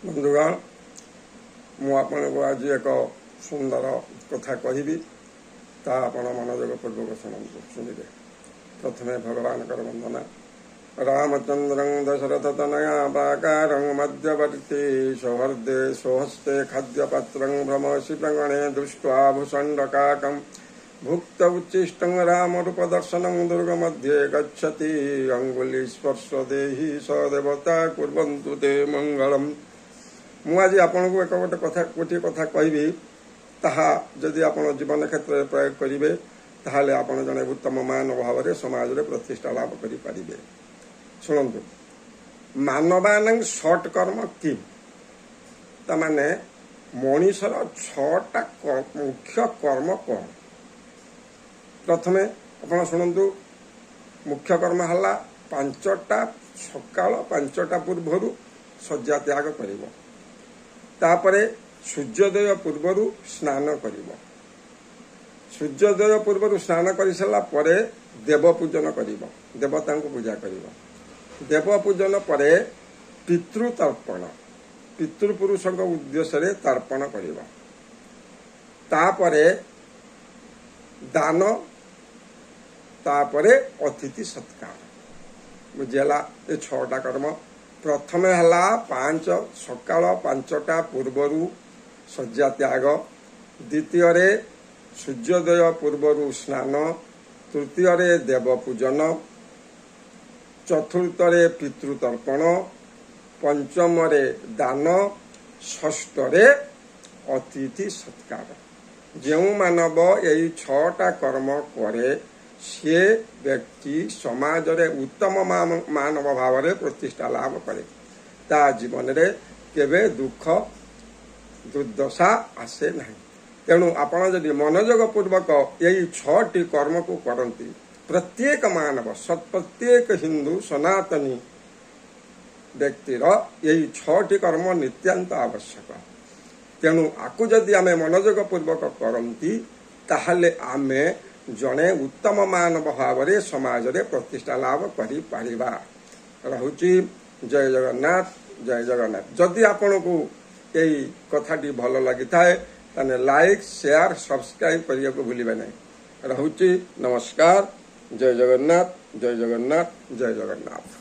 बंधुगण मुझे आज एक सुंदर कथा कहि आपण मनोयोग पूर्वक शुणिबे। प्रथमे भगवान वंदना। रामचंद्र दशरथ तनया प्राकारं मध्यवर्ती सौहृदे स्वहस्ते खाद्यपात्र भ्रमसि प्रगणे दृष्ट्वा भूषण्डकाकं भुक्त उच्चिष्टं रामरूपदर्शनं दुर्गमध्ये गच्छति अंगुली स्पर्श देहि सदेवता कुर्वन्तु ते मंगलम। मुझे आपन को एक गोटे कथा कहि ताहा जदि आप जीवन क्षेत्र में प्रयोग करेंगे ताहले आपण जने उत्तम मानव भाव में समाज में प्रतिष्ठा लाभ करें। शुणु मानवान षट कर्म कि तमाने मनीषर छटा मुख्य कर्म कौन। प्रथमे आप शुणु मुख्य कर्म है पांचटा सकाल पांचटा पूर्व शज्या त्याग कर तापरे सूर्योदय पूर्वर स्नान कर। सूर्योदय पूर्वर स्नान कर सारा परे देव पूजन कर देवता को पूजा कर। देव पूजन पर पितृतर्पण पितृपुरुष उद्देश्य तर्पण कर। तापरे दान तापरे अतिथि सत्कार बुझेगा। ये छटा कर्म प्रथम है 5 सकाल 5टा पूर्वर शज्या त्याग, द्वितीय सूर्योदय पूर्वर स्नान, तृतीय देव पूजन, चतुर्थ पितृतर्पण, पंचम दान, षष्ठ अतिथि सत्कार। जो मानव यही 6टा कर्म करे सी व्यक्ति समाज रे उत्तम मानव भाव में प्रतिष्ठा लाभ करे। ता जीवन रे केवे दुख दुर्दशा आसे नहीं। तेणु आपण जदि मनोयोग पूर्वक यही 6टी कर्म को करती प्रत्येक मानव प्रत्येक हिंदू सनातनी व्यक्तिर यही 6टी कर्म नित्यांत आवश्यक। तेणु आकु जदि आमे मनोयोग पूर्वक करती ताहले आमे जड़े उत्तम मानव भाव में समाज में प्रतिष्ठा लाभ करिपारिबा। रहुची जय जगन्नाथ जय जगन्नाथ। जदि आपण को यही कथाटी भल लगी थाए ताने लाइक शेयर सब्सक्राइब करने को भूलिबे नहीं। रहुची नमस्कार। जय जगन्नाथ जय जगन्नाथ जय जगन्नाथ।